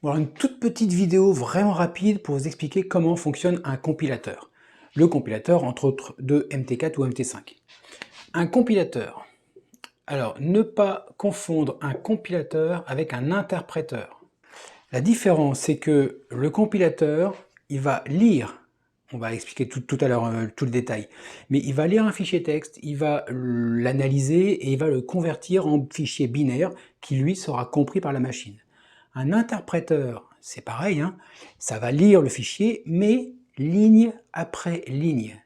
Voilà une toute petite vidéo vraiment rapide pour vous expliquer comment fonctionne un compilateur. Le compilateur, entre autres, de MT4 ou MT5. Un compilateur. Alors, ne pas confondre un compilateur avec un interpréteur. La différence, c'est que le compilateur, il va lire, on va expliquer tout à l'heure tout le détail, mais il va lire un fichier texte, il va l'analyser et il va le convertir en fichier binaire qui, lui, sera compris par la machine. Un interpréteur, c'est pareil, hein, ça va lire le fichier, mais ligne après ligne.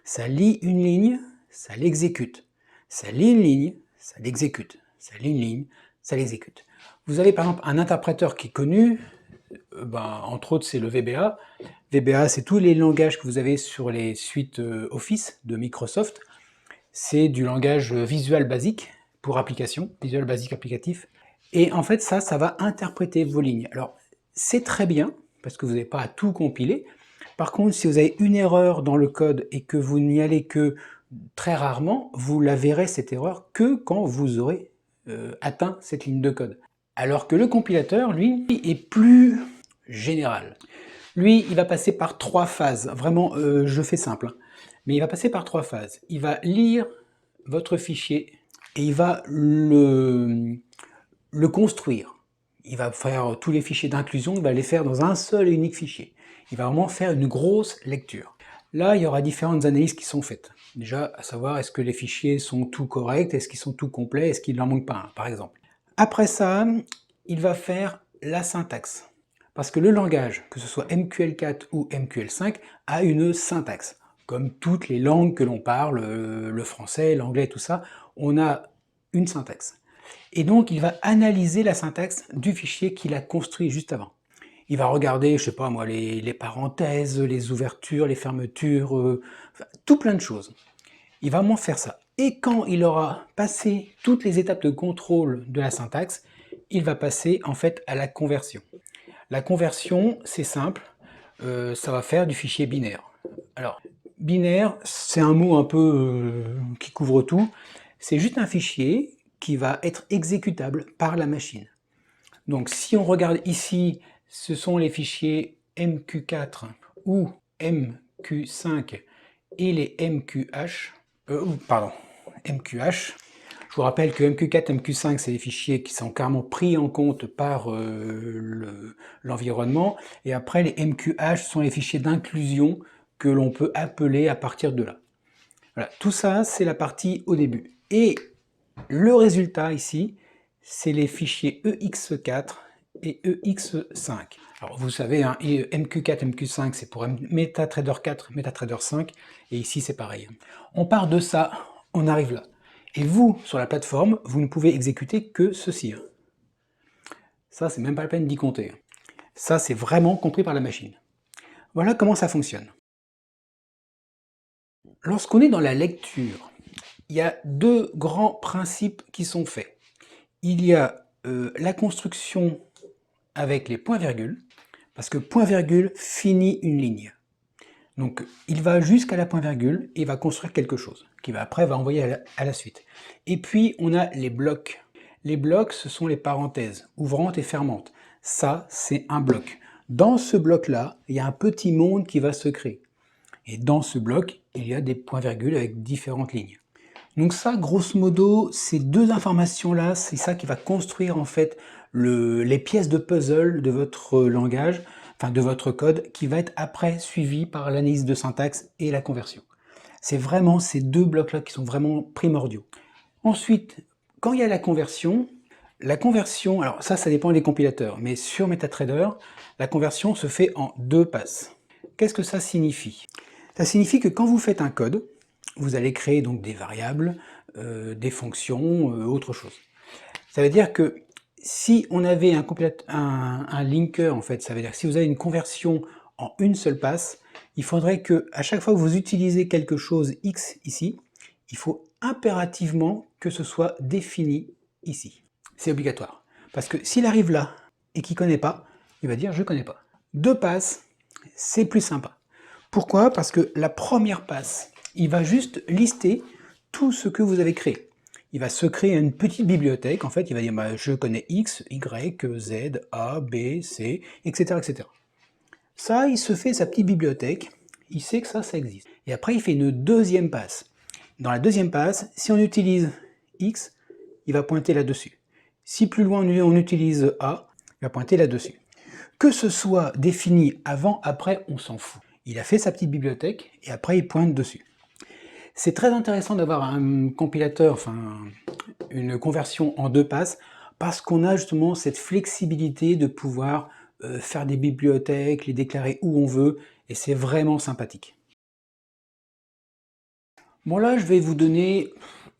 Ça lit une ligne, ça l'exécute. Ça lit une ligne, ça l'exécute. Ça lit une ligne, ça l'exécute. Vous avez par exemple un interpréteur qui est connu, entre autres c'est le VBA. VBA, c'est tous les langages que vous avez sur les suites Office de Microsoft. C'est du langage Visual Basic pour application, Visual Basic applicatif. Et en fait, ça va interpréter vos lignes. Alors, c'est très bien, parce que vous n'avez pas à tout compiler. Par contre, si vous avez une erreur dans le code et que vous n'y allez que très rarement, vous la verrez cette erreur que quand vous aurez atteint cette ligne de code. Alors que le compilateur, lui, est plus général. Lui, il va passer par 3 phases. Vraiment, je fais simple. Mais il va passer par 3 phases. Il va lire votre fichier et il va le construire. Il va faire tous les fichiers d'inclusion, il va les faire dans un seul et unique fichier. Il va vraiment faire une grosse lecture. Là, il y aura différentes analyses qui sont faites. Déjà, à savoir, est-ce que les fichiers sont tout corrects, est-ce qu'ils sont tout complets, est-ce qu'il n'en manque pas un, par exemple. Après ça, il va faire la syntaxe. Parce que le langage, que ce soit MQL4 ou MQL5, a une syntaxe. Comme toutes les langues que l'on parle, le français, l'anglais, tout ça, on a une syntaxe. Et donc, il va analyser la syntaxe du fichier qu'il a construit juste avant. Il va regarder, je sais pas moi, les parenthèses, les ouvertures, les fermetures, tout plein de choses. Il va vraiment faire ça. Et quand il aura passé toutes les étapes de contrôle de la syntaxe, il va passer en fait à la conversion. La conversion, c'est simple, ça va faire du fichier binaire. Alors, binaire, c'est un mot un peu qui couvre tout. C'est juste un fichier qui va être exécutable par la machine. Donc si on regarde ici, ce sont les fichiers MQ4 ou MQ5 et les MQH. MQH. Je vous rappelle que MQ4 et MQ5, c'est des fichiers qui sont carrément pris en compte par l'environnement. Et après, les MQH sont les fichiers d'inclusion que l'on peut appeler à partir de là. Voilà, tout ça, c'est la partie au début. Et le résultat ici, c'est les fichiers EX4 et EX5. Alors vous savez, hein, MQ4, MQ5, c'est pour MetaTrader 4, MetaTrader 5, et ici c'est pareil. On part de ça, on arrive là. Et vous, sur la plateforme, vous ne pouvez exécuter que ceci. Ça, c'est même pas la peine d'y compter. Ça, c'est vraiment compris par la machine. Voilà comment ça fonctionne. Lorsqu'on est dans la lecture, il y a 2 grands principes qui sont faits. Il y a la construction avec les points-virgules, parce que point-virgule finit une ligne. Donc il va jusqu'à la point-virgule et il va construire quelque chose, qui après va envoyer à la suite. Et puis on a les blocs. Les blocs, ce sont les parenthèses, ouvrantes et fermantes. Ça, c'est un bloc. Dans ce bloc-là, il y a un petit monde qui va se créer. Et dans ce bloc, il y a des points-virgules avec différentes lignes. Donc ça, grosso modo, ces 2 informations-là, c'est ça qui va construire en fait les pièces de puzzle de votre langage, enfin de votre code, qui va être après suivi par l'analyse de syntaxe et la conversion. C'est vraiment ces 2 blocs-là qui sont vraiment primordiaux. Ensuite, quand il y a la conversion, alors ça dépend des compilateurs, mais sur MetaTrader, la conversion se fait en 2 passes. Qu'est-ce que ça signifie? Ça signifie que quand vous faites un code, vous allez créer donc des variables, des fonctions, autre chose. Ça veut dire que si on avait un linker, en fait, ça veut dire que si vous avez une conversion en une seule passe, il faudrait que à chaque fois que vous utilisez quelque chose X ici, il faut impérativement que ce soit défini ici. C'est obligatoire. Parce que s'il arrive là et qu'il ne connaît pas, il va dire je ne connais pas. 2 passes, c'est plus sympa. Pourquoi? Parce que la première passe, il va juste lister tout ce que vous avez créé. il va se créer une petite bibliothèque. En fait, il va dire bah, je connais X, Y, Z, A, B, C, etc., etc. Ça, il se fait sa petite bibliothèque, il sait que ça existe. Et après, il fait une deuxième passe. Dans la deuxième passe, si on utilise X, il va pointer là-dessus. Si plus loin on utilise A, il va pointer là-dessus. Que ce soit défini avant, après, on s'en fout. Il a fait sa petite bibliothèque et après il pointe dessus. C'est très intéressant d'avoir un compilateur, enfin une conversion en deux passes, parce qu'on a justement cette flexibilité de pouvoir faire des bibliothèques, les déclarer où on veut, et c'est vraiment sympathique. Bon là, je vais vous donner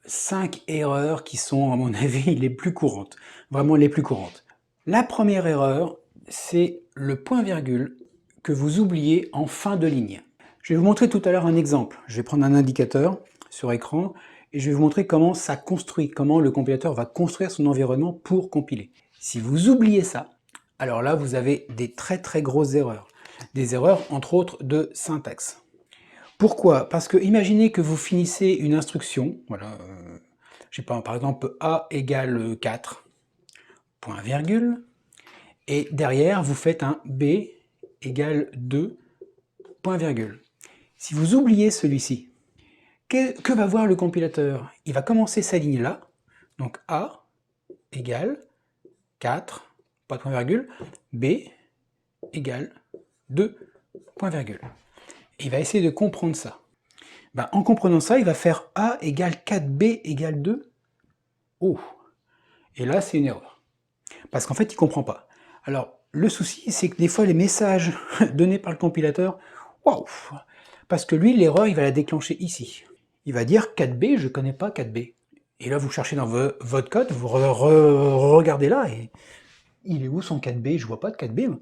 5 erreurs qui sont, à mon avis, les plus courantes. Vraiment les plus courantes. La première erreur, c'est le point-virgule que vous oubliez en fin de ligne. Je vais vous montrer tout à l'heure un exemple. Je vais prendre un indicateur sur écran et je vais vous montrer comment ça construit, comment le compilateur va construire son environnement pour compiler. Si vous oubliez ça, alors là, vous avez des très grosses erreurs. Des erreurs, entre autres, de syntaxe. Pourquoi? Parce que imaginez que vous finissez une instruction, voilà, je sais pas, par exemple A égale 4, point virgule, et derrière vous faites un B égale 2, point virgule. Si vous oubliez celui-ci, que va voir le compilateur? Il va commencer sa ligne là, donc A égale 4, pas de point virgule, B égale 2, point virgule. Et il va essayer de comprendre ça. Ben, en comprenant ça, il va faire A égale 4B égale 2. Oh! Et là, c'est une erreur. Parce qu'en fait, il ne comprend pas. Alors, le souci, c'est que des fois, les messages donnés par le compilateur, waouh! Parce que lui, l'erreur, il va la déclencher ici. Il va dire 4B, je ne connais pas 4B. Et là, vous cherchez dans votre code, vous regardez là, et il est où son 4B? Je ne vois pas de 4B.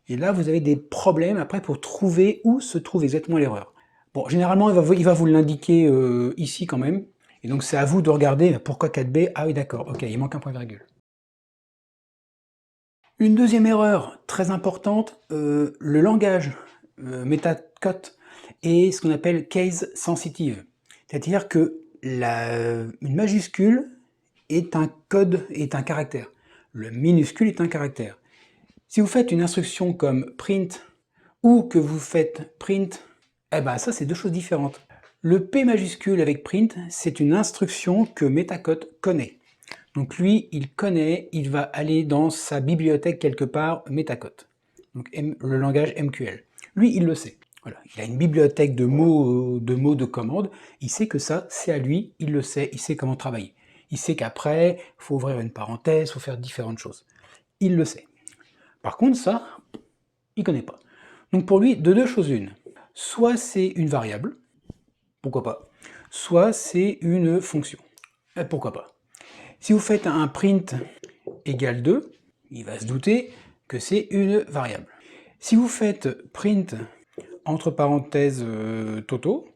Et là, vous avez des problèmes après pour trouver où se trouve exactement l'erreur. Bon, généralement, il va vous l'indiquer ici quand même. Et donc, c'est à vous de regarder pourquoi 4B. Ah oui, d'accord, ok, il manque un point virgule. Une deuxième erreur très importante, le langage Metacode est ce qu'on appelle case sensitive. C'est-à-dire que une majuscule est un code, est un caractère. Le minuscule est un caractère. Si vous faites une instruction comme print ou que vous faites print, eh ben ça c'est deux choses différentes. Le P majuscule avec print, c'est une instruction que Metacode connaît. Donc lui, il connaît, il va aller dans sa bibliothèque quelque part, Metacode. Donc le langage MQL. Lui, il le sait. Voilà. Il a une bibliothèque de mots de commandes. Il sait que ça, c'est à lui, il le sait, il sait comment travailler. Il sait qu'après, il faut ouvrir une parenthèse, il faut faire différentes choses. Il le sait. Par contre, ça, il ne connaît pas. Donc pour lui, de deux choses une. Soit c'est une variable, pourquoi pas, soit c'est une fonction, pourquoi pas. Si vous faites un print égale 2, il va se douter que c'est une variable. Si vous faites print entre parenthèses Toto,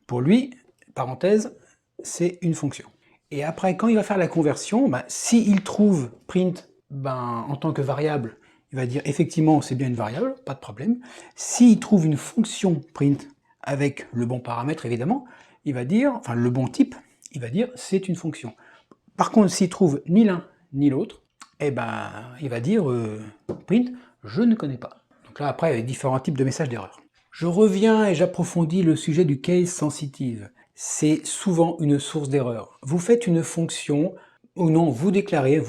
pour lui, parenthèse, c'est une fonction. Et après, quand il va faire la conversion, s'il trouve print en tant que variable, il va dire effectivement c'est bien une variable, pas de problème. S'il trouve une fonction print avec le bon paramètre évidemment, il va dire, enfin le bon type, il va dire c'est une fonction. Par contre, s'il trouve ni l'un ni l'autre, il va dire print je ne connais pas. Donc là après il y a différents types de messages d'erreur. Je reviens et j'approfondis le sujet du case sensitive. C'est souvent une source d'erreur. Vous faites une fonction, ou non, vous déclarez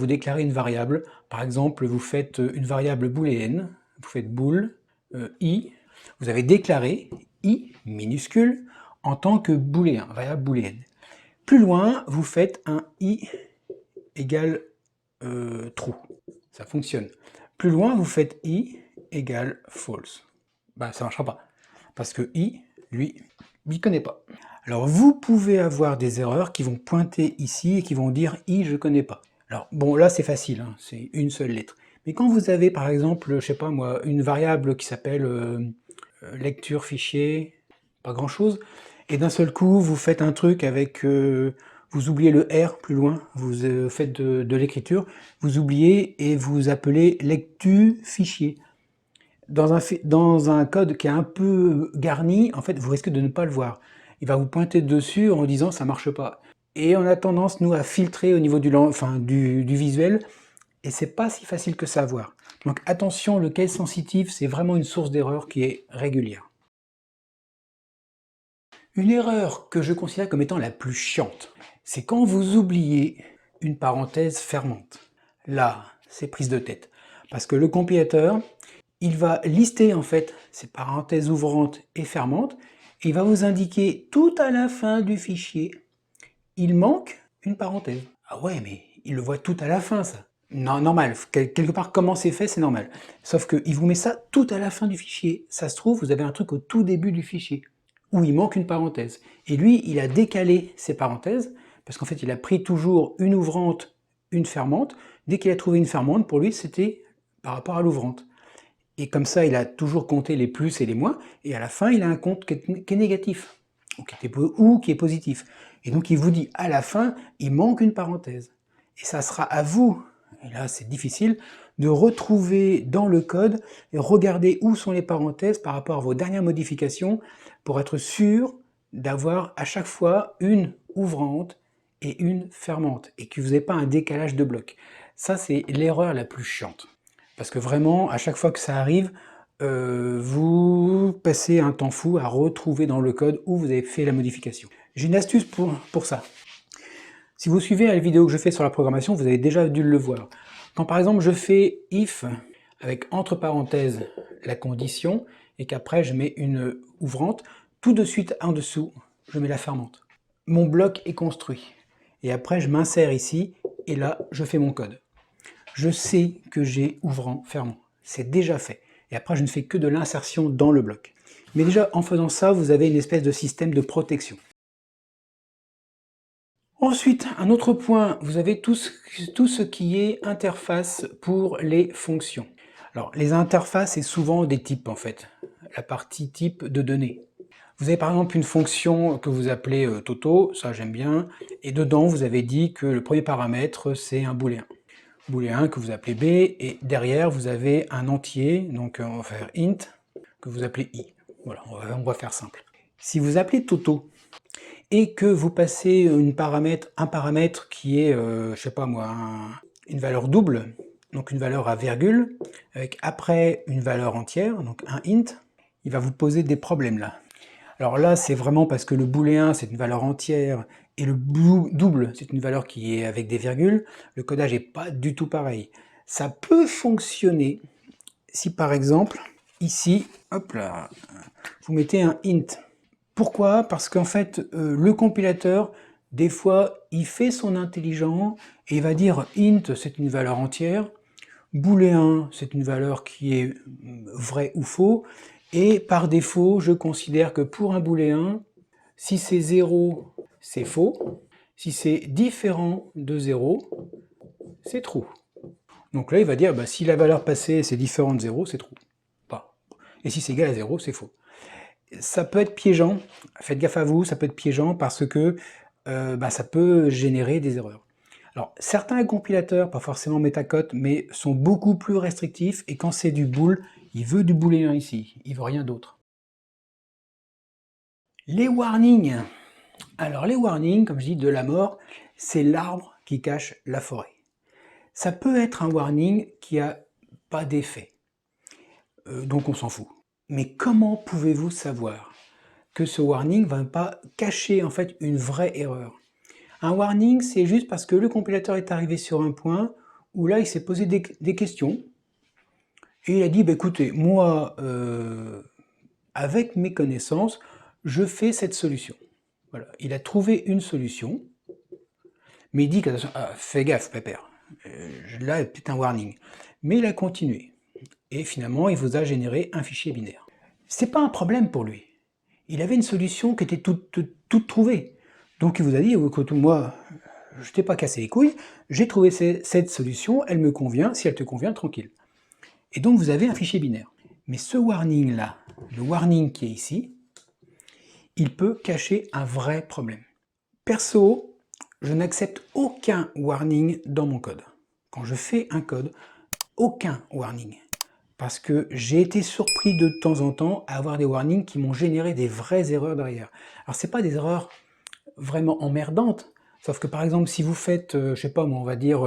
une variable. Par exemple, vous faites une variable booléenne, vous faites bool, i, vous avez déclaré i minuscule en tant que booléen, variable booléenne. Plus loin, vous faites un i égale true. Ça fonctionne. Plus loin, vous faites i égale false. Ça ne marchera pas. Parce que i, lui, il ne connaît pas. Alors vous pouvez avoir des erreurs qui vont pointer ici et qui vont dire i je connais pas. Alors bon là c'est facile, hein, c'est une seule lettre. Mais quand vous avez par exemple, je sais pas moi, une variable qui s'appelle lecture fichier, pas grand chose, et d'un seul coup vous faites un truc avec, vous oubliez le R plus loin, vous faites de l'écriture, vous oubliez et vous appelez lecture fichier. Dans un code qui est un peu garni, en fait vous risquez de ne pas le voir. Il va vous pointer dessus en disant ça marche pas. et on a tendance, nous, à filtrer au niveau du visuel, et c'est pas si facile que ça à voir. Donc attention, le case sensitive, c'est vraiment une source d'erreur qui est régulière. Une erreur que je considère comme étant la plus chiante, c'est quand vous oubliez une parenthèse fermante. Là, c'est prise de tête. Parce que le compilateur, il va lister en fait ces parenthèses ouvrantes et fermantes, et il va vous indiquer tout à la fin du fichier, il manque une parenthèse. Ah ouais, mais il le voit tout à la fin, ça. Non, normal, quelque part, comment c'est fait, c'est normal. Sauf qu'il vous met ça tout à la fin du fichier. Ça se trouve, vous avez un truc au tout début du fichier, où il manque une parenthèse. Et lui, il a décalé ces parenthèses, parce qu'en fait, il a pris toujours une ouvrante, une fermante. Dès qu'il a trouvé une fermante, pour lui, c'était par rapport à l'ouvrante. Et comme ça, il a toujours compté les plus et les moins, et à la fin, il a un compte qui est négatif, ou qui est positif. Et donc, il vous dit, à la fin, il manque une parenthèse. Et ça sera à vous, et là, c'est difficile, de retrouver dans le code et regarder où sont les parenthèses par rapport à vos dernières modifications pour être sûr d'avoir à chaque fois une ouvrante et une fermante, et que vous n'avez pas un décalage de blocs. Ça, c'est l'erreur la plus chiante. Parce que vraiment, à chaque fois que ça arrive, vous passez un temps fou à retrouver dans le code où vous avez fait la modification. J'ai une astuce pour ça. Si vous suivez la vidéo que je fais sur la programmation, vous avez déjà dû le voir. Quand par exemple je fais if avec entre parenthèses la condition et qu'après je mets une ouvrante, tout de suite en dessous, je mets la fermante. Mon bloc est construit. Et après je m'insère ici et là je fais mon code. Je sais que j'ai ouvrant, fermant. C'est déjà fait. Et après, je ne fais que de l'insertion dans le bloc. Mais déjà, en faisant ça, vous avez une espèce de système de protection. Ensuite, un autre point, vous avez tout ce qui est interface pour les fonctions. Alors, les interfaces, c'est souvent des types, en fait. La partie type de données. Vous avez par exemple une fonction que vous appelez Toto, ça j'aime bien, et dedans, vous avez dit que le premier paramètre, c'est un booléen. Booléen que vous appelez B, et derrière vous avez un entier, donc on va faire int, que vous appelez i. Voilà, on va faire simple. Si vous appelez Toto, et que vous passez un paramètre qui est, je sais pas moi, une valeur double, donc une valeur à virgule, avec après une valeur entière, donc un int, il va vous poser des problèmes là. Alors là, c'est vraiment parce que le booléen, c'est une valeur entière, et le double, c'est une valeur qui est avec des virgules. Le codage n'est pas du tout pareil. Ça peut fonctionner si, par exemple, ici, hop là, vous mettez un int. Pourquoi? Parce qu'en fait, le compilateur, des fois, il fait son intelligent, et il va dire int, c'est une valeur entière, booléen, c'est une valeur qui est vrai ou faux, et par défaut, je considère que pour un booléen, si c'est 0, c'est faux. Si c'est différent de 0, c'est true. Donc là, il va dire, bah, si la valeur passée, c'est différent de 0, c'est true. Pas. Et si c'est égal à 0, c'est faux. Ça peut être piégeant, faites gaffe à vous, ça peut être piégeant parce que ça peut générer des erreurs. Alors, certains compilateurs, pas forcément Metacote, mais sont beaucoup plus restrictifs, et quand c'est du bool, il veut du booléen ici, il veut rien d'autre. Les warnings. Alors les warnings, comme je dis, de la mort, c'est l'arbre qui cache la forêt. Ça peut être un warning qui n'a pas d'effet, donc on s'en fout. Mais comment pouvez-vous savoir que ce warning ne va pas cacher en fait une vraie erreur? Un warning, c'est juste parce que le compilateur est arrivé sur un point où là il s'est posé des questions, et il a dit, bah, écoutez, moi, avec mes connaissances, je fais cette solution. Voilà. Il a trouvé une solution, mais il dit, que, fais gaffe, pépère, là, il y a peut-être un warning. Mais il a continué, et finalement, il vous a généré un fichier binaire. C'est pas un problème pour lui. Il avait une solution qui était toute trouvée. Donc il vous a dit, écoute, moi, je t'ai pas cassé les couilles, j'ai trouvé cette solution, elle me convient, si elle te convient, tranquille. Et donc vous avez un fichier binaire. Mais ce warning-là, le warning qui est ici, il peut cacher un vrai problème. Perso, je n'accepte aucun warning dans mon code. Quand je fais un code, aucun warning. Parce que j'ai été surpris de temps en temps à avoir des warnings qui m'ont généré des vraies erreurs derrière. Alors c'est pas des erreurs vraiment emmerdantes, Sauf que par exemple, si vous faites, je sais pas moi, on va dire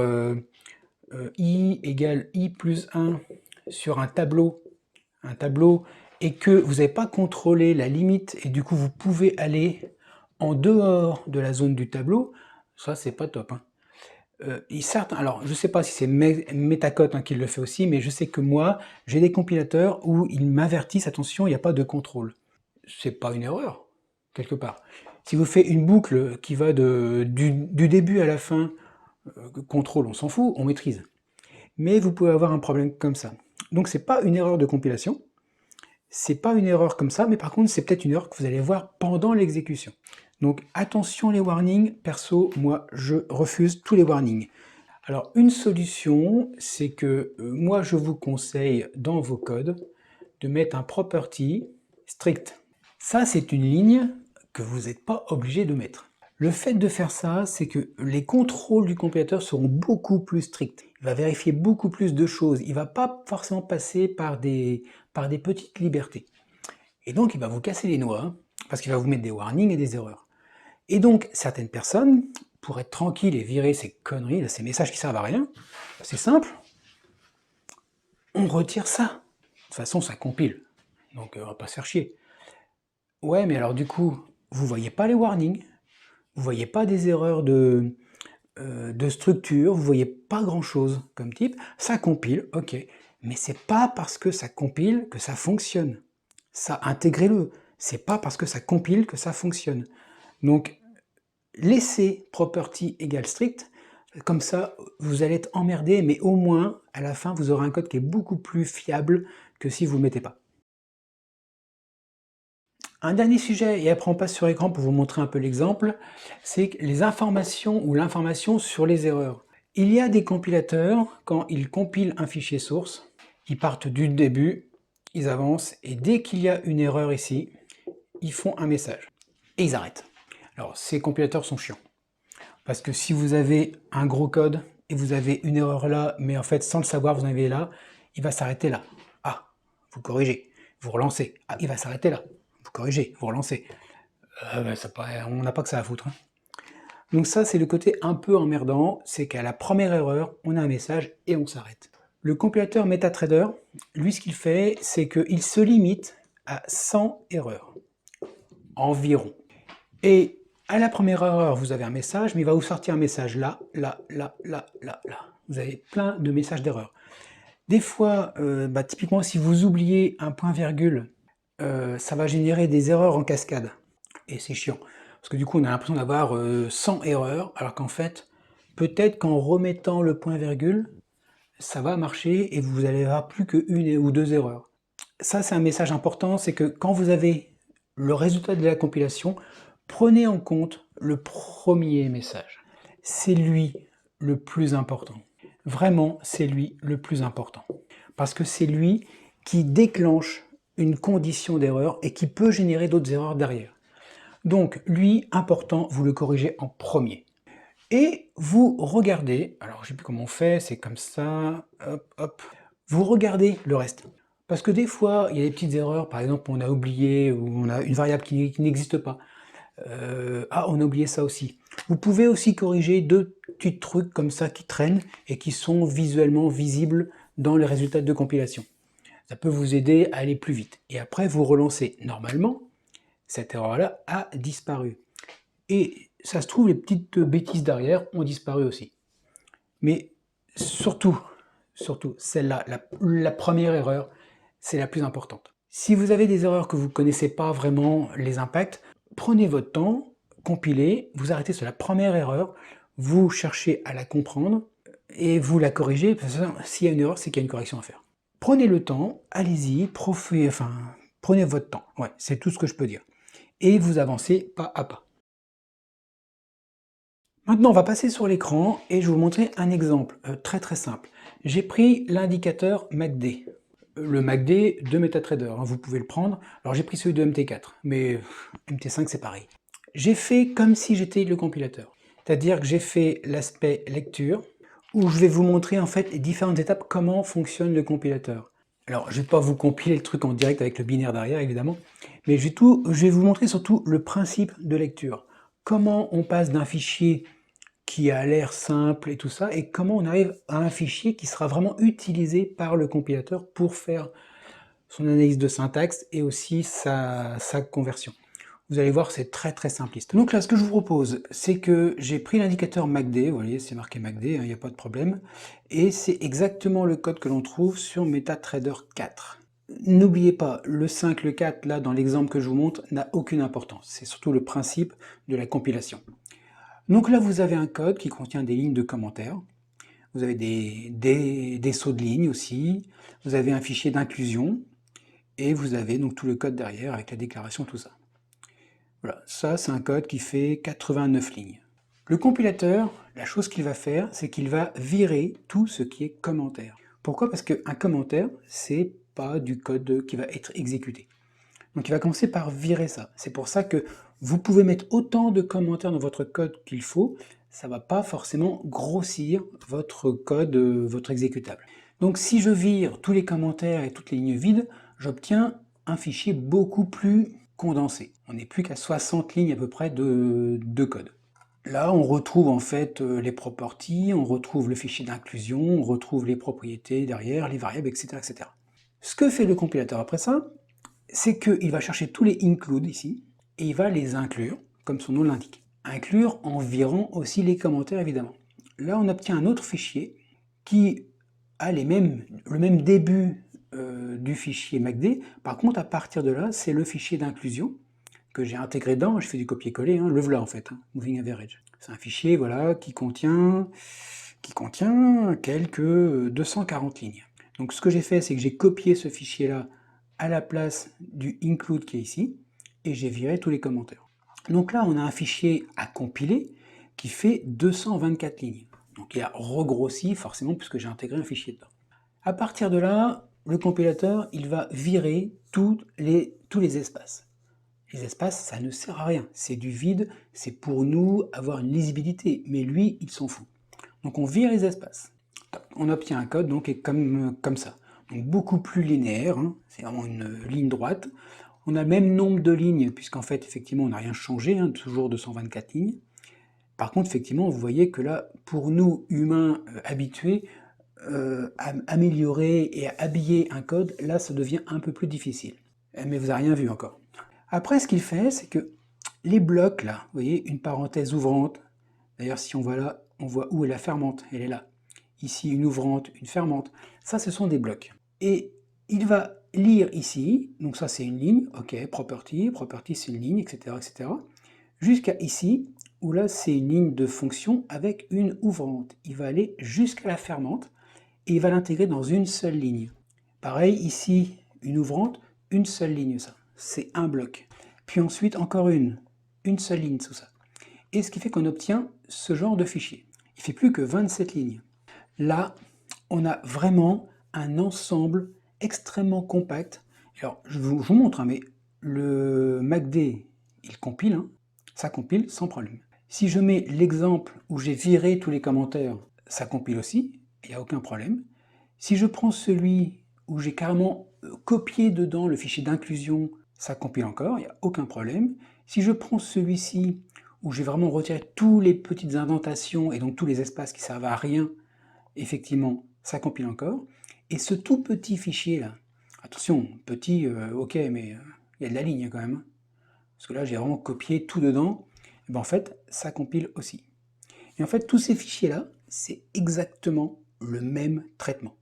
i égale i plus 1 sur un tableau, et que vous n'avez pas contrôlé la limite, et du coup vous pouvez aller en dehors de la zone du tableau, ça c'est pas top, hein. Certes, alors je ne sais pas si c'est Metacode qui le fait aussi, mais je sais que moi, j'ai des compilateurs où ils m'avertissent, attention, il n'y a pas de contrôle. C'est pas une erreur, quelque part. Si vous faites une boucle qui va du début à la fin, contrôle, on s'en fout, on maîtrise. Mais vous pouvez avoir un problème comme ça. Donc c'est pas une erreur de compilation, c'est pas une erreur comme ça, mais par contre c'est peut-être une erreur que vous allez voir pendant l'exécution. Donc attention les warnings, perso, moi je refuse tous les warnings. Alors une solution, c'est que moi je vous conseille dans vos codes de mettre un property strict. Ça c'est une ligne que vous n'êtes pas obligé de mettre. Le fait de faire ça, c'est que les contrôles du compilateur seront beaucoup plus stricts. Il va vérifier beaucoup plus de choses. Il ne va pas forcément passer par des petites libertés. Et donc, il va vous casser les noix, parce qu'il va vous mettre des warnings et des erreurs. Et donc, certaines personnes, pour être tranquilles et virer ces conneries, là, ces messages qui servent à rien, c'est simple, on retire ça. De toute façon, ça compile. Donc, on va pas se faire chier. Ouais, mais alors du coup, vous voyez pas les warnings, vous voyez pas des erreurs de structure, vous voyez pas grand chose comme type, ça compile, ok, mais c'est pas parce que ça compile que ça fonctionne. Ça, intégrez-le, c'est pas parce que ça compile que ça fonctionne. Donc, laissez property égale strict, comme ça, vous allez être emmerdé, mais au moins, à la fin, vous aurez un code qui est beaucoup plus fiable que si vous ne le mettez pas. Un dernier sujet, et après on passe sur l'écran pour vous montrer un peu l'exemple, c'est les informations ou l'information sur les erreurs. Il y a des compilateurs, quand ils compilent un fichier source, ils partent du début, ils avancent, et dès qu'il y a une erreur ici, ils font un message. Et ils arrêtent. Alors ces compilateurs sont chiants. Parce que si vous avez un gros code, et vous avez une erreur là, mais en fait sans le savoir, vous en avez là, il va s'arrêter là. Ah, vous corrigez, vous relancez. Ah, il va s'arrêter là. Vous corrigez, vous relancez. On n'a pas que ça à foutre, hein. Donc ça, c'est le côté un peu emmerdant, c'est qu'à la première erreur, on a un message et on s'arrête. Le compilateur MetaTrader, lui, ce qu'il fait, c'est qu'il se limite à 100 erreurs, environ. Et à la première erreur, vous avez un message, mais il va vous sortir un message là, là, là, là, là, là. Vous avez plein de messages d'erreur. Des fois, typiquement, si vous oubliez un point-virgule, ça va générer des erreurs en cascade. Et c'est chiant. Parce que du coup, on a l'impression d'avoir 100 erreurs, alors qu'en fait, peut-être qu'en remettant le point-virgule, ça va marcher et vous allez avoir plus qu'une ou deux erreurs. Ça, c'est un message important, c'est que quand vous avez le résultat de la compilation, prenez en compte le premier message. C'est lui le plus important. Vraiment, c'est lui le plus important. Parce que c'est lui qui déclenche une condition d'erreur et qui peut générer d'autres erreurs derrière. Donc, lui, important, vous le corrigez en premier. Et vous regardez, alors je ne sais plus comment on fait, c'est comme ça, hop, hop. Vous regardez le reste. Parce que des fois, il y a des petites erreurs, par exemple, on a oublié, ou on a une variable qui n'existe pas. Ah, on a oublié ça aussi. Vous pouvez aussi corriger deux petits trucs comme ça qui traînent et qui sont visuellement visibles dans les résultats de compilation. Ça peut vous aider à aller plus vite. Et après, vous relancez. Normalement, cette erreur-là a disparu. Et ça se trouve, les petites bêtises derrière ont disparu aussi. Mais surtout, celle-là, la première erreur, c'est la plus importante. Si vous avez des erreurs que vous ne connaissez pas vraiment les impacts, prenez votre temps, compilez, vous arrêtez sur la première erreur, vous cherchez à la comprendre et vous la corrigez, parce que s'il y a une erreur, c'est qu'il y a une correction à faire. Prenez le temps, allez-y, prenez votre temps, ouais, c'est tout ce que je peux dire. Et vous avancez pas à pas. Maintenant, on va passer sur l'écran et je vais vous montrer un exemple très très simple. J'ai pris l'indicateur MACD. Le MACD de MetaTrader, hein, vous pouvez le prendre. Alors j'ai pris celui de MT4, mais MT5 c'est pareil. J'ai fait comme si j'étais le compilateur. C'est-à-dire que j'ai fait l'aspect lecture, où je vais vous montrer en fait les différentes étapes, comment fonctionne le compilateur. Alors je ne vais pas vous compiler le truc en direct avec le binaire derrière évidemment, mais je vais vous montrer surtout le principe de lecture. Comment on passe d'un fichier qui a l'air simple et tout ça, et comment on arrive à un fichier qui sera vraiment utilisé par le compilateur pour faire son analyse de syntaxe et aussi sa conversion. Vous allez voir, c'est très très simpliste. Donc là, ce que je vous propose, c'est que j'ai pris l'indicateur MACD, vous voyez, c'est marqué MACD, il n'y a pas de problème, et c'est exactement le code que l'on trouve sur MetaTrader 4. N'oubliez pas, le 5, le 4, là, dans l'exemple que je vous montre, n'a aucune importance. C'est surtout le principe de la compilation. Donc là, vous avez un code qui contient des lignes de commentaires. Vous avez des sauts de lignes aussi. Vous avez un fichier d'inclusion. Et vous avez donc tout le code derrière avec la déclaration, tout ça. Voilà, ça c'est un code qui fait 89 lignes. Le compilateur, la chose qu'il va faire, c'est qu'il va virer tout ce qui est commentaire. Pourquoi? Parce qu'un commentaire, c'est pas du code qui va être exécuté. Donc il va commencer par virer ça. C'est pour ça que vous pouvez mettre autant de commentaires dans votre code qu'il faut, ça ne va pas forcément grossir votre code, votre exécutable. Donc si je vire tous les commentaires et toutes les lignes vides, j'obtiens un fichier beaucoup plus condensé. On n'est plus qu'à 60 lignes à peu près de code. Là, on retrouve en fait les properties, on retrouve le fichier d'inclusion, on retrouve les propriétés derrière, les variables, etc., etc. Ce que fait le compilateur après ça, c'est qu'il va chercher tous les include ici, et il va les inclure, comme son nom l'indique. Inclure en virant aussi les commentaires, évidemment. Là, on obtient un autre fichier qui a le même début du fichier MACD. Par contre, à partir de là, c'est le fichier d'inclusion que j'ai intégré dedans. Je fais du copier-coller, le voilà en fait, Moving Average. C'est un fichier voilà, qui contient quelques 240 lignes. Donc ce que j'ai fait, c'est que j'ai copié ce fichier-là à la place du include qui est ici, et j'ai viré tous les commentaires. Donc là, on a un fichier à compiler qui fait 224 lignes. Donc il a regrossi forcément puisque j'ai intégré un fichier dedans. À partir de là, le compilateur, il va virer tous les espaces. Les espaces, ça ne sert à rien. C'est du vide, c'est pour nous avoir une lisibilité, mais lui, il s'en fout. Donc on vire les espaces. On obtient un code donc comme ça. Donc beaucoup plus linéaire, c'est vraiment une ligne droite. On a le même nombre de lignes, puisqu'en fait, effectivement, on n'a rien changé, toujours 224 lignes. Par contre, effectivement, vous voyez que là, pour nous, humains habitués, améliorer et habiller un code, là, ça devient un peu plus difficile. Mais vous n'avez rien vu encore. Après, ce qu'il fait, c'est que les blocs, là, vous voyez, une parenthèse ouvrante. D'ailleurs, si on voit là, on voit où est la fermante, elle est là. Ici, une ouvrante, une fermante. Ça, ce sont des blocs. Et il va lire ici, donc ça c'est une ligne, ok, property c'est une ligne, etc., etc. Jusqu'à ici, où là c'est une ligne de fonction avec une ouvrante. Il va aller jusqu'à la fermante et il va l'intégrer dans une seule ligne. Pareil, ici, une ouvrante, une seule ligne, ça. C'est un bloc. Puis ensuite, encore une seule ligne, tout ça. Et ce qui fait qu'on obtient ce genre de fichier. Il fait plus que 27 lignes. Là, on a vraiment un ensemble extrêmement compact. Alors, je vous montre, mais le MACD, il compile, ça compile sans problème. Si je mets l'exemple où j'ai viré tous les commentaires, ça compile aussi, il n'y a aucun problème. Si je prends celui où j'ai carrément copié dedans le fichier d'inclusion, ça compile encore, il n'y a aucun problème. Si je prends celui-ci où j'ai vraiment retiré toutes les petites indentations et donc tous les espaces qui servent à rien, effectivement, ça compile encore. Et ce tout petit fichier là, attention, petit, ok, mais il y a de la ligne quand même, parce que là j'ai vraiment copié tout dedans, et ben en fait, ça compile aussi. Et en fait, tous ces fichiers là, c'est exactement le même traitement.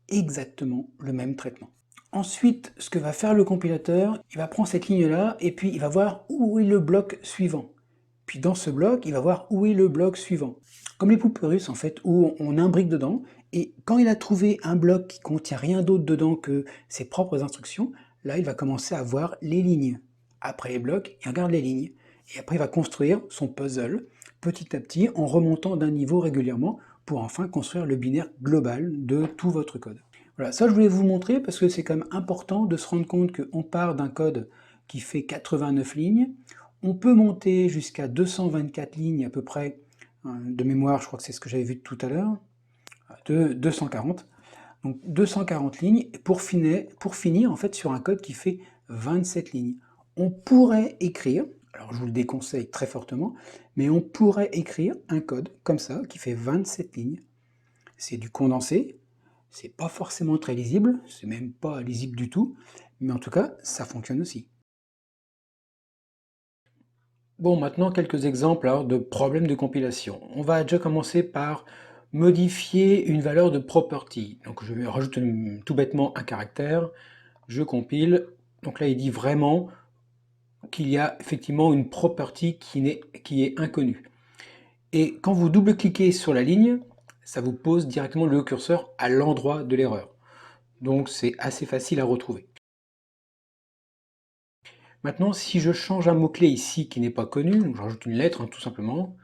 Exactement le même traitement. Ensuite, ce que va faire le compilateur, il va prendre cette ligne-là, et puis il va voir où est le bloc suivant. Puis dans ce bloc, il va voir où est le bloc suivant. Comme les poupées russes, en fait, où on imbrique dedans, et quand il a trouvé un bloc qui contient rien d'autre dedans que ses propres instructions, là, il va commencer à voir les lignes. Après les blocs, il regarde les lignes. Et après, il va construire son puzzle, petit à petit, en remontant d'un niveau régulièrement, pour enfin construire le binaire global de tout votre code. Voilà, ça je voulais vous montrer parce que c'est quand même important de se rendre compte qu'on part d'un code qui fait 89 lignes, on peut monter jusqu'à 224 lignes à peu près, de mémoire, je crois que c'est ce que j'avais vu tout à l'heure, de 240. Donc 240 lignes pour finir en fait sur un code qui fait 27 lignes. On pourrait écrire Alors je vous le déconseille très fortement, mais on pourrait écrire un code comme ça, qui fait 27 lignes. C'est du condensé, c'est pas forcément très lisible, c'est même pas lisible du tout, mais en tout cas, ça fonctionne aussi. Bon, maintenant quelques exemples alors, de problèmes de compilation. On va déjà commencer par modifier une valeur de property. Donc je vais rajouter tout bêtement un caractère, je compile. Donc là, il dit vraiment qu'il y a effectivement une property qui est inconnue. Et quand vous double-cliquez sur la ligne, ça vous pose directement le curseur à l'endroit de l'erreur. Donc c'est assez facile à retrouver. Maintenant, si je change un mot-clé ici qui n'est pas connu, donc je rajoute une lettre tout simplement,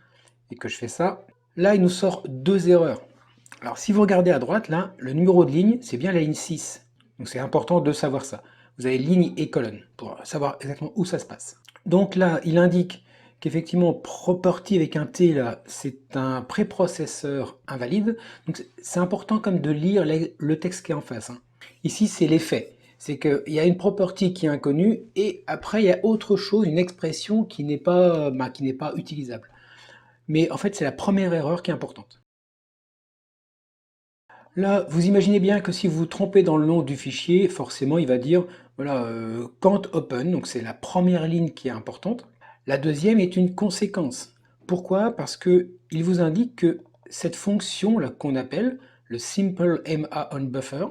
et que je fais ça, là il nous sort deux erreurs. Alors si vous regardez à droite, là, le numéro de ligne, c'est bien la ligne 6. Donc c'est important de savoir ça. Vous avez ligne et colonne pour savoir exactement où ça se passe. Donc là, il indique qu'effectivement, property avec un T, là, c'est un préprocesseur invalide. Donc c'est important comme de lire le texte qui est en face. Hein. Ici, c'est l'effet. C'est qu'il y a une property qui est inconnue et après, il y a autre chose, une expression qui n'est pas utilisable. Mais en fait, c'est la première erreur qui est importante. Là, vous imaginez bien que si vous vous trompez dans le nom du fichier, forcément, il va dire voilà, can't open, donc c'est la première ligne qui est importante. La deuxième est une conséquence. Pourquoi? Parce que il vous indique que cette fonction là qu'on appelle le simple MA on buffer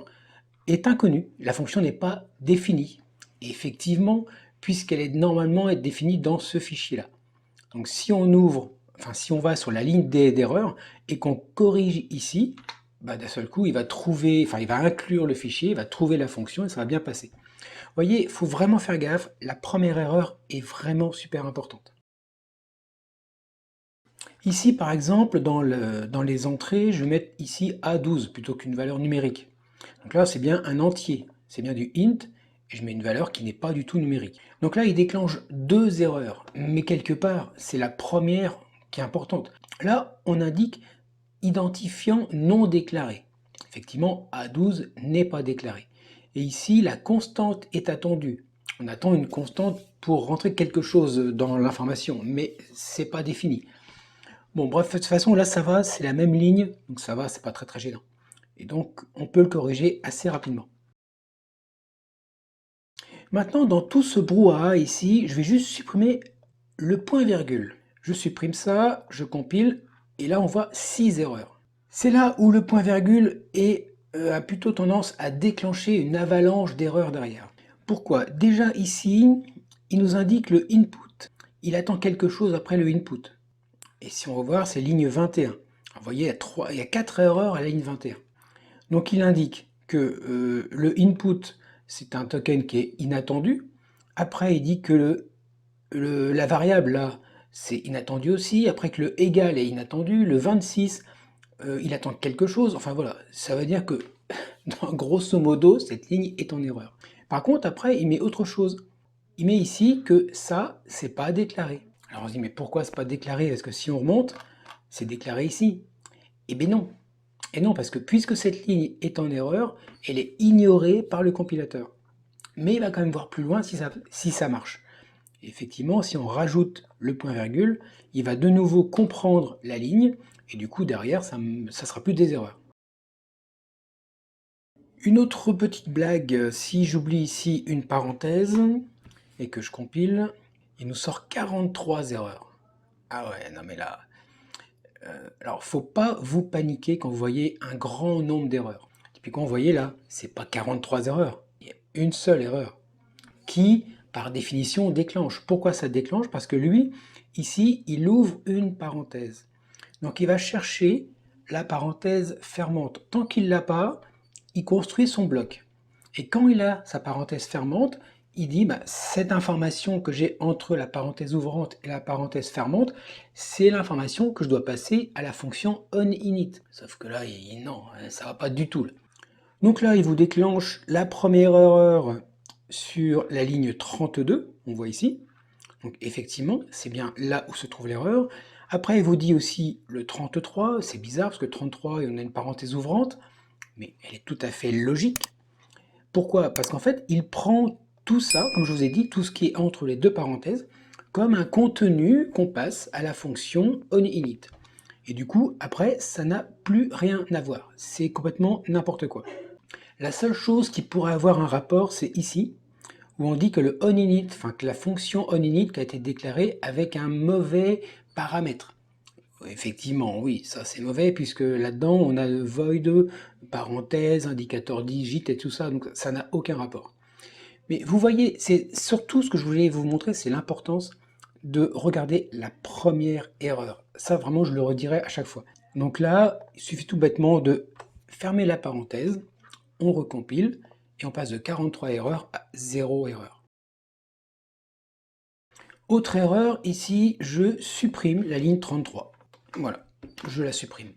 est inconnue. La fonction n'est pas définie. Et effectivement, puisqu'elle est normalement être définie dans ce fichier-là. Donc si on ouvre, enfin si on va sur la ligne d'erreur et qu'on corrige ici, bah, d'un seul coup il va trouver, enfin il va inclure le fichier, il va trouver la fonction et ça va bien passer. Vous voyez, il faut vraiment faire gaffe, la première erreur est vraiment super importante. Ici par exemple, dans les entrées, je vais mettre ici A12 plutôt qu'une valeur numérique. Donc là c'est bien un entier, c'est bien du int, et je mets une valeur qui n'est pas du tout numérique. Donc là il déclenche deux erreurs, mais quelque part c'est la première qui est importante. Là on indique identifiant non déclaré. Effectivement A12 n'est pas déclaré. Et ici la constante est attendue. On attend une constante pour rentrer quelque chose dans l'information, mais c'est pas défini. Bon bref, de toute façon là ça va, c'est la même ligne, donc ça va, c'est pas très gênant. Et donc, on peut le corriger assez rapidement. Maintenant, dans tout ce brouhaha ici, je vais juste supprimer le point-virgule. Je supprime ça, je compile, et là on voit 6 erreurs. C'est là où le point-virgule a plutôt tendance à déclencher une avalanche d'erreurs derrière. Pourquoi? Déjà ici, il nous indique le input. Il attend quelque chose après le input. Et si on va voir, c'est ligne 21. Vous voyez, il y a 4 erreurs à la ligne 21. Donc il indique que le input, c'est un token qui est inattendu. Après, il dit que la variable là, c'est inattendu aussi. Après que le égal est inattendu. Le 26, il attend quelque chose. Enfin voilà, ça veut dire que grosso modo, cette ligne est en erreur. Par contre, après, il met autre chose. Il met ici que ça, c'est pas déclaré. Alors on se dit, mais pourquoi c'est pas déclaré? Parce que si on remonte, c'est déclaré ici. Eh bien non, et non, parce que puisque cette ligne est en erreur, elle est ignorée par le compilateur. Mais il va quand même voir plus loin si ça marche. Et effectivement, si on rajoute le point-virgule, il va de nouveau comprendre la ligne, et du coup derrière, ça ne sera plus des erreurs. Une autre petite blague, si j'oublie ici une parenthèse, et que je compile, il nous sort 43 erreurs. Ah ouais, non mais là... alors, faut pas vous paniquer quand vous voyez un grand nombre d'erreurs. Typiquement, vous voyez là, c'est pas 43 erreurs, il y a une seule erreur qui, par définition, déclenche. Pourquoi ça déclenche? Parce que lui, ici, il ouvre une parenthèse. Donc il va chercher la parenthèse fermante. Tant qu'il ne l'a pas, il construit son bloc. Et quand il a sa parenthèse fermante, il dit bah, cette information que j'ai entre la parenthèse ouvrante et la parenthèse fermante, c'est l'information que je dois passer à la fonction onInit. Sauf que là, non, ça va pas du tout. Là. Donc là, il vous déclenche la première erreur sur la ligne 32, on voit ici. Donc effectivement, c'est bien là où se trouve l'erreur. Après, il vous dit aussi le 33, c'est bizarre parce que 33, on a une parenthèse ouvrante, mais elle est tout à fait logique. Pourquoi? Parce qu'en fait, il prend tout ça, comme je vous ai dit, tout ce qui est entre les deux parenthèses, comme un contenu qu'on passe à la fonction onInit. Et du coup, après, ça n'a plus rien à voir. C'est complètement n'importe quoi. La seule chose qui pourrait avoir un rapport, c'est ici, où on dit que le onInit, enfin que la fonction onInit qui a été déclarée avec un mauvais paramètre. Effectivement, oui, ça c'est mauvais, puisque là-dedans, on a le void, parenthèse, indicateur digit et tout ça, donc ça n'a aucun rapport. Mais vous voyez, c'est surtout ce que je voulais vous montrer, c'est l'importance de regarder la première erreur. Ça, vraiment, je le redirai à chaque fois. Donc là, il suffit tout bêtement de fermer la parenthèse, on recompile, et on passe de 43 erreurs à 0 erreur. Autre erreur, ici, je supprime la ligne 33. Voilà, je la supprime.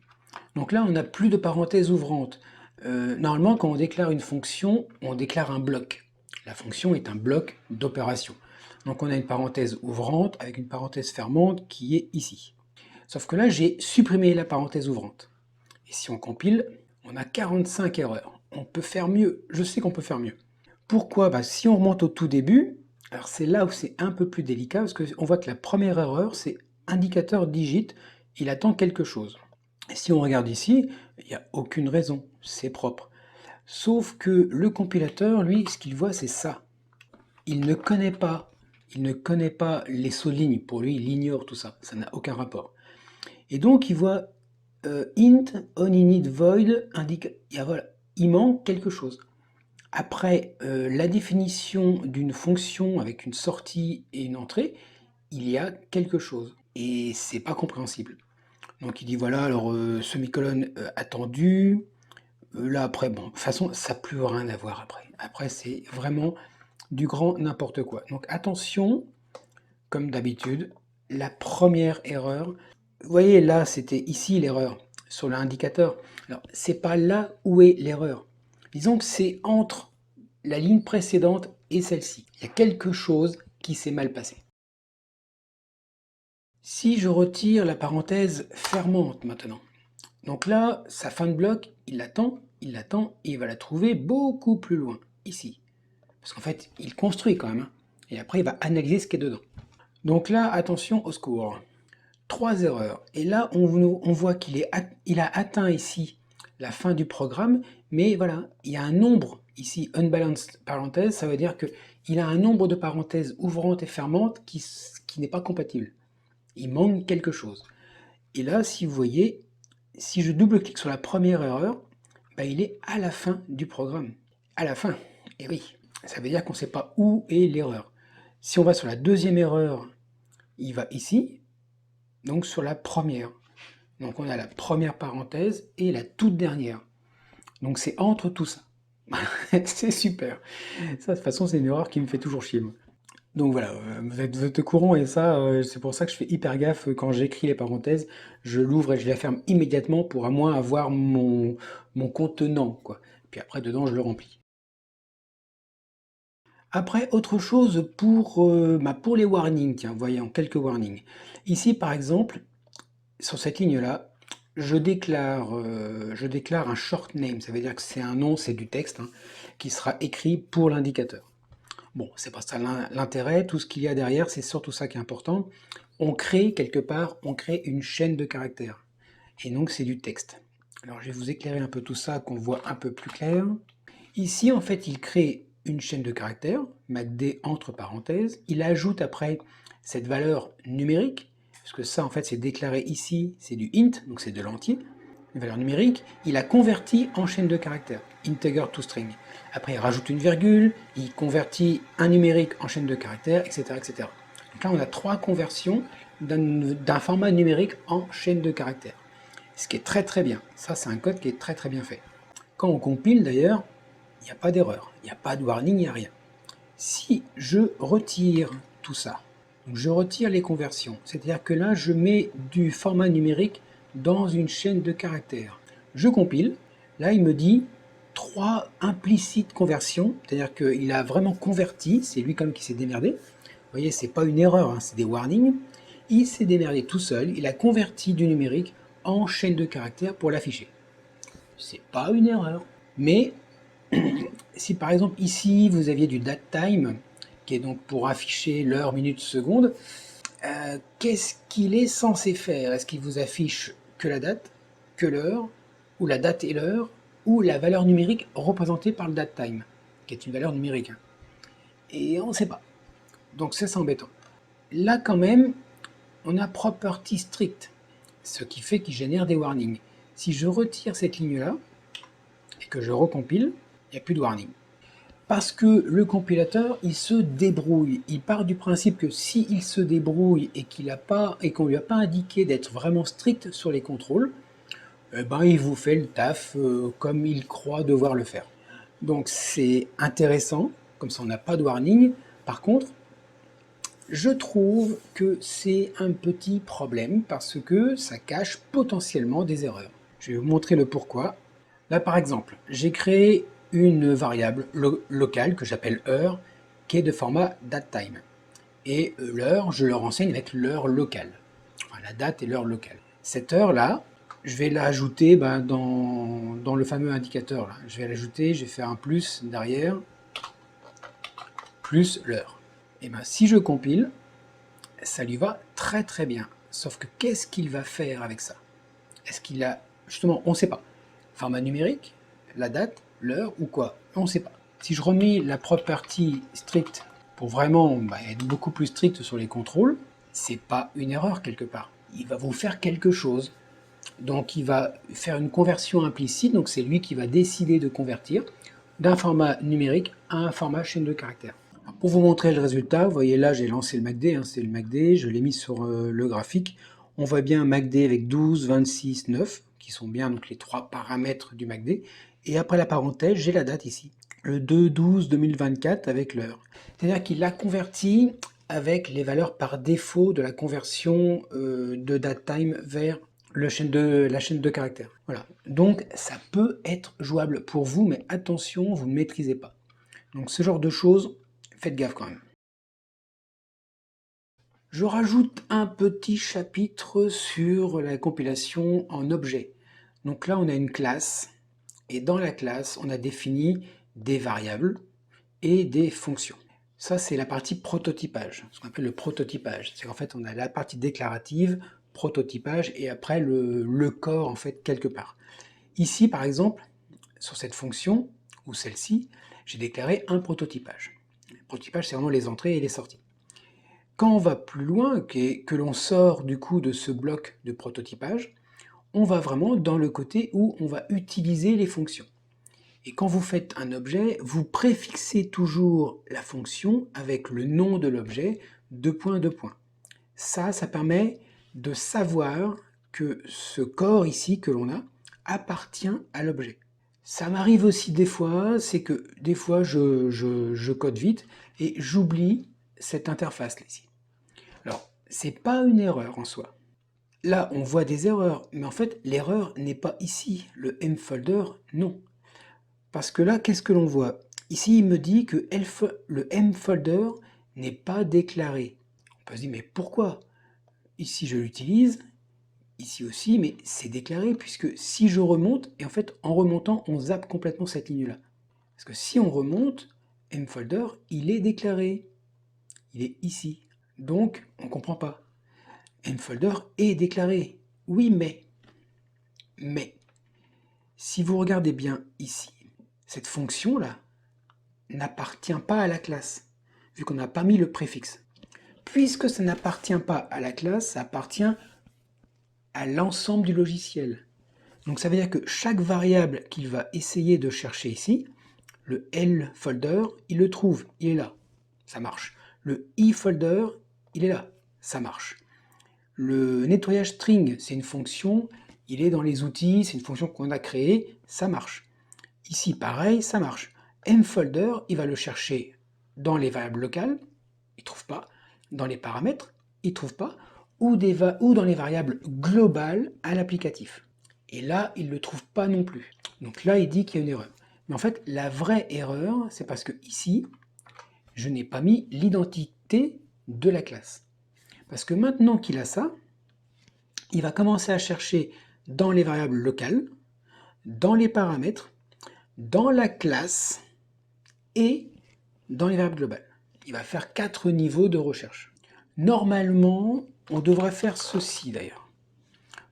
Donc là, on n'a plus de parenthèse ouvrante. Normalement, quand on déclare une fonction, on déclare un bloc. La fonction est un bloc d'opération. Donc on a une parenthèse ouvrante avec une parenthèse fermante qui est ici. Sauf que là, j'ai supprimé la parenthèse ouvrante. Et si on compile, on a 45 erreurs. On peut faire mieux. Je sais qu'on peut faire mieux. Pourquoi? Si on remonte au tout début, alors c'est là où c'est un peu plus délicat, parce qu'on voit que la première erreur, c'est indicateur digit, il attend quelque chose. Et si on regarde ici, il n'y a aucune raison, c'est propre. Sauf que le compilateur, lui, ce qu'il voit, c'est ça. Il ne connaît pas les sauts de ligne. Pour lui, il ignore tout ça. Ça n'a aucun rapport. Et donc, il voit int onInit void indique. Voilà, il manque quelque chose. Après la définition d'une fonction avec une sortie et une entrée, il y a quelque chose. Et c'est pas compréhensible. Donc il dit voilà, alors semi-colonne attendu. Là après, bon, de toute façon, ça n'a plus rien à voir après. Après, c'est vraiment du grand n'importe quoi. Donc attention, comme d'habitude, la première erreur. Vous voyez, là, c'était ici l'erreur, sur l'indicateur. Alors, c'est pas là où est l'erreur. Disons que c'est entre la ligne précédente et celle-ci. Il y a quelque chose qui s'est mal passé. Si je retire la parenthèse fermante maintenant, donc là, sa fin de bloc, il l'attend, et il va la trouver beaucoup plus loin, ici. Parce qu'en fait, il construit quand même, hein, et après il va analyser ce qui est dedans. Donc là, attention au score. 3 erreurs. Et là, on voit qu'il a atteint ici la fin du programme, mais voilà, il y a un nombre ici, unbalanced parenthèse, ça veut dire qu'il a un nombre de parenthèses ouvrantes et fermantes qui n'est pas compatible. Il manque quelque chose. Et là, si vous voyez, si je double-clique sur la première erreur, il est à la fin du programme. À la fin. Et oui, ça veut dire qu'on ne sait pas où est l'erreur. Si on va sur la deuxième erreur, il va ici, donc sur la première. Donc on a la première parenthèse et la toute dernière. Donc c'est entre tout ça. C'est super. Ça, de toute façon, c'est une erreur qui me fait toujours chier. Donc voilà, vous êtes au courant et ça, c'est pour ça que je fais hyper gaffe quand j'écris les parenthèses. Je l'ouvre et je la ferme immédiatement pour à moins avoir mon contenant, quoi. Puis après, dedans, je le remplis. Après, autre chose pour les warnings, tiens, voyons, quelques warnings. Ici, par exemple, sur cette ligne-là, je déclare un short name, ça veut dire que c'est un nom, c'est du texte, hein, qui sera écrit pour l'indicateur. Bon, c'est pas ça l'intérêt, tout ce qu'il y a derrière, c'est surtout ça qui est important. On crée quelque part, on crée une chaîne de caractères. Et donc c'est du texte. Alors je vais vous éclairer un peu tout ça, qu'on voit un peu plus clair. Ici, en fait, il crée une chaîne de caractères, MACD entre parenthèses. Il ajoute après cette valeur numérique, parce que ça, en fait, c'est déclaré ici, c'est du int, donc c'est de l'entier, une valeur numérique. Il a converti en chaîne de caractères, integer to string. Après, il rajoute une virgule, il convertit un numérique en chaîne de caractères, etc., etc. Donc là, on a 3 conversions d'un format numérique en chaîne de caractères. Ce qui est très très bien. Ça, c'est un code qui est très très bien fait. Quand on compile, d'ailleurs, il n'y a pas d'erreur, il n'y a pas de warning, il n'y a rien. Si je retire tout ça, donc je retire les conversions, c'est-à-dire que là, je mets du format numérique dans une chaîne de caractères. Je compile, là, il me dit 3 implicites conversions, c'est-à-dire qu'il a vraiment converti, c'est lui comme qui s'est démerdé. Vous voyez, c'est pas une erreur, hein, c'est des warnings. Il s'est démerdé tout seul, il a converti du numérique en chaîne de caractères pour l'afficher. C'est pas une erreur. Mais si par exemple ici vous aviez du datetime qui est donc pour afficher l'heure, minute, seconde, qu'est-ce qu'il est censé faire? Est-ce qu'il vous affiche que la date, que l'heure, ou la date et l'heure, ou la valeur numérique représentée par le datetime, qui est une valeur numérique, hein. Et on ne sait pas. Donc ça, c'est embêtant. Là, quand même, on a property strict, ce qui fait qu'il génère des warnings. Si je retire cette ligne-là, et que je recompile, il n'y a plus de warning. Parce que le compilateur, il se débrouille. Il part du principe que s'il se débrouille et qu'on ne lui a pas indiqué d'être vraiment strict sur les contrôles, il vous fait le taf comme il croit devoir le faire. Donc c'est intéressant, comme ça on n'a pas de warning. Par contre, je trouve que c'est un petit problème parce que ça cache potentiellement des erreurs. Je vais vous montrer le pourquoi. Là par exemple, j'ai créé une variable locale que j'appelle heure, qui est de format datetime. Et l'heure, je le renseigne avec l'heure locale, enfin la date et l'heure locale. Cette heure-là, je vais l'ajouter dans le fameux indicateur. Là. Je vais l'ajouter, je vais faire un plus derrière, plus l'heure. Et si je compile, ça lui va très très bien. Sauf que qu'est-ce qu'il va faire avec ça? Est-ce qu'il a, justement, on ne sait pas. Format numérique, la date, l'heure ou quoi? On ne sait pas. Si je remets la property strict pour vraiment être beaucoup plus strict sur les contrôles, c'est pas une erreur quelque part. Il va vous faire quelque chose. Donc il va faire une conversion implicite, donc c'est lui qui va décider de convertir d'un format numérique à un format chaîne de caractères. Alors, pour vous montrer le résultat, vous voyez là j'ai lancé le MACD, hein, c'est le MACD, je l'ai mis sur le graphique. On voit bien un MACD avec 12, 26, 9, qui sont bien donc les trois paramètres du MACD. Et après la parenthèse, j'ai la date ici, le 2-12-2024 avec l'heure. C'est-à-dire qu'il l'a converti avec les valeurs par défaut de la conversion de datetime vers la chaîne de caractères. Voilà. Donc ça peut être jouable pour vous, mais attention, vous ne maîtrisez pas. Donc ce genre de choses, faites gaffe quand même. Je rajoute un petit chapitre sur la compilation en objet. Donc là, on a une classe, et dans la classe, on a défini des variables et des fonctions. Ça, c'est la partie prototypage, ce qu'on appelle le prototypage. C'est qu'en fait, on a la partie déclarative, prototypage, et après le corps, en fait, quelque part. Ici, par exemple, sur cette fonction, ou celle-ci, j'ai déclaré un prototypage. Le prototypage, c'est vraiment les entrées et les sorties. Quand on va plus loin, que l'on sort du coup de ce bloc de prototypage, on va vraiment dans le côté où on va utiliser les fonctions. Et quand vous faites un objet, vous préfixez toujours la fonction avec le nom de l'objet, deux points. Ça permet de savoir que ce corps ici que l'on a appartient à l'objet. Ça m'arrive aussi des fois, c'est que des fois je code vite et j'oublie cette interface là, ici. Alors, c'est pas une erreur en soi. Là, on voit des erreurs, mais en fait, l'erreur n'est pas ici. Le mfolder, non. Parce que là, qu'est-ce que l'on voit? Ici, il me dit que le mfolder n'est pas déclaré. On peut se dire, mais pourquoi? Ici, je l'utilise, ici aussi, mais c'est déclaré, puisque si je remonte, et en fait, en remontant, on zappe complètement cette ligne-là. Parce que si on remonte, mfolder, il est déclaré. Il est ici. Donc, on ne comprend pas. mfolder est déclaré. Oui, mais, si vous regardez bien ici, cette fonction-là n'appartient pas à la classe, vu qu'on n'a pas mis le préfixe. Puisque ça n'appartient pas à la classe, ça appartient à l'ensemble du logiciel. Donc ça veut dire que chaque variable qu'il va essayer de chercher ici, le L folder, il le trouve, il est là, ça marche. Le I folder, il est là, ça marche. Le nettoyage string, c'est une fonction, il est dans les outils, c'est une fonction qu'on a créée, ça marche. Ici, pareil, ça marche. mfolder, il va le chercher dans les variables locales, il ne trouve pas. Dans les paramètres, il ne trouve pas. Ou dans les variables globales à l'applicatif. Et là, il ne le trouve pas non plus. Donc là, il dit qu'il y a une erreur. Mais en fait, la vraie erreur, c'est parce que ici, je n'ai pas mis l'identité de la classe. Parce que maintenant qu'il a ça, il va commencer à chercher dans les variables locales, dans les paramètres, dans la classe et dans les variables globales. il va faire 4 niveaux de recherche. Normalement, on devrait faire ceci d'ailleurs,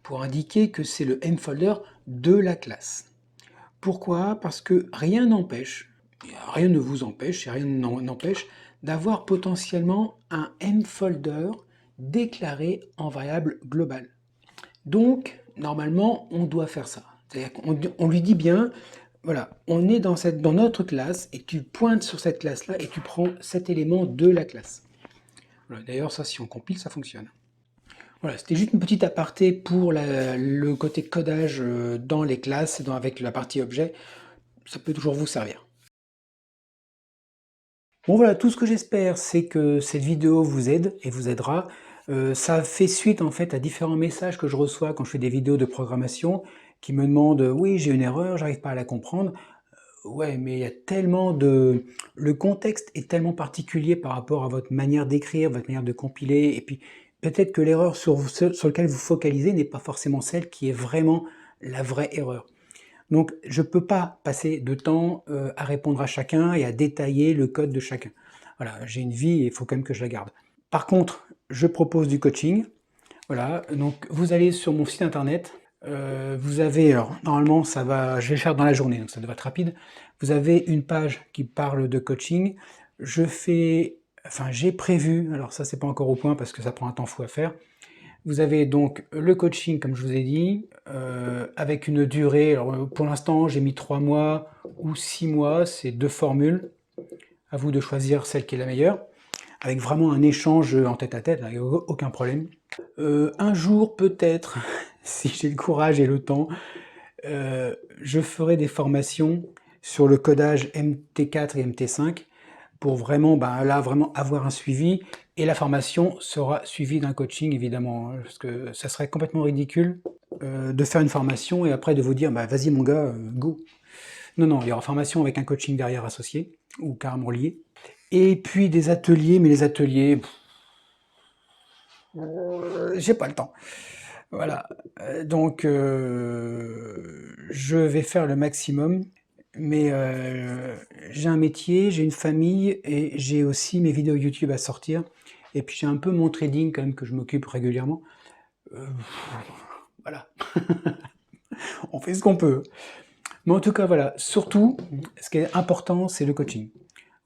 pour indiquer que c'est le mfolder de la classe. Pourquoi? Parce que rien n'empêche, rien ne vous empêche et rien n'empêche d'avoir potentiellement un mfolder déclaré en variable globale. Donc, normalement, on doit faire ça. C'est-à-dire qu'on lui dit bien, voilà, on est dans notre classe et tu pointes sur cette classe-là et tu prends cet élément de la classe. Voilà, d'ailleurs, ça, si on compile, ça fonctionne. Voilà, c'était juste une petite aparté pour le côté codage dans les classes, avec la partie objet. Ça peut toujours vous servir. Bon voilà, tout ce que j'espère, c'est que cette vidéo vous aide et vous aidera. Ça fait suite en fait à différents messages que je reçois quand je fais des vidéos de programmation qui me demandent «Oui, j'ai une erreur, j'arrive pas à la comprendre». Ouais, mais il y a tellement de... Le contexte est tellement particulier par rapport à votre manière d'écrire, votre manière de compiler, et puis peut-être que l'erreur sur laquelle vous focalisez n'est pas forcément celle qui est vraiment la vraie erreur. Donc je ne peux pas passer de temps à répondre à chacun et à détailler le code de chacun. Voilà, j'ai une vie et il faut quand même que je la garde. Par contre, je propose du coaching. Voilà, donc vous allez sur mon site internet, vous avez, alors normalement je vais le faire dans la journée, donc ça devrait être rapide. Vous avez une page qui parle de coaching. J'ai prévu, alors ça c'est pas encore au point parce que ça prend un temps fou à faire. Vous avez donc le coaching, comme je vous ai dit, avec une durée, alors pour l'instant j'ai mis 3 mois ou 6 mois, c'est 2 formules, à vous de choisir celle qui est la meilleure, avec vraiment un échange en tête-à-tête, aucun problème. Un jour peut-être, si j'ai le courage et le temps, je ferai des formations sur le codage MT4 et MT5 pour vraiment, vraiment avoir un suivi, et la formation sera suivie d'un coaching évidemment, hein, parce que ça serait complètement ridicule de faire une formation et après de vous dire vas-y mon gars, go. Non, non, il y aura formation avec un coaching derrière associé, ou carrément lié. Et puis des ateliers, mais les ateliers, j'ai pas le temps. Voilà, donc je vais faire le maximum, mais j'ai un métier, j'ai une famille et j'ai aussi mes vidéos YouTube à sortir. Et puis j'ai un peu mon trading quand même que je m'occupe régulièrement. Euh, voilà, on fait ce qu'on peut. Mais en tout cas, voilà, surtout, ce qui est important, c'est le coaching.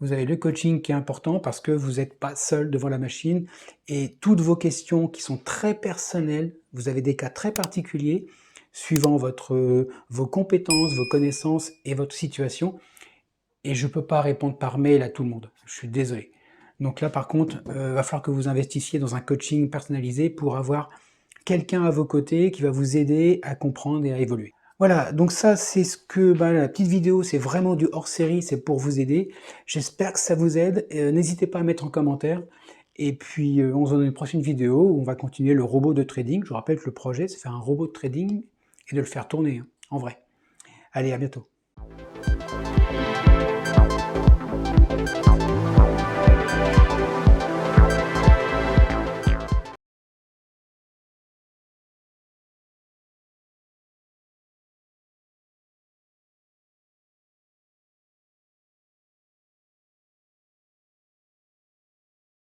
Vous avez le coaching qui est important parce que vous n'êtes pas seul devant la machine et toutes vos questions qui sont très personnelles, vous avez des cas très particuliers suivant vos compétences, vos connaissances et votre situation. Et je ne peux pas répondre par mail à tout le monde. Je suis désolé. Donc là, par contre, il va falloir que vous investissiez dans un coaching personnalisé pour avoir quelqu'un à vos côtés qui va vous aider à comprendre et à évoluer. Voilà, donc ça c'est ce que la petite vidéo, c'est vraiment du hors-série, c'est pour vous aider. J'espère que ça vous aide. N'hésitez pas à mettre en commentaire. Et puis on se voit dans une prochaine vidéo où on va continuer le robot de trading. Je vous rappelle que le projet, c'est faire un robot de trading et de le faire tourner, hein, en vrai. Allez, à bientôt.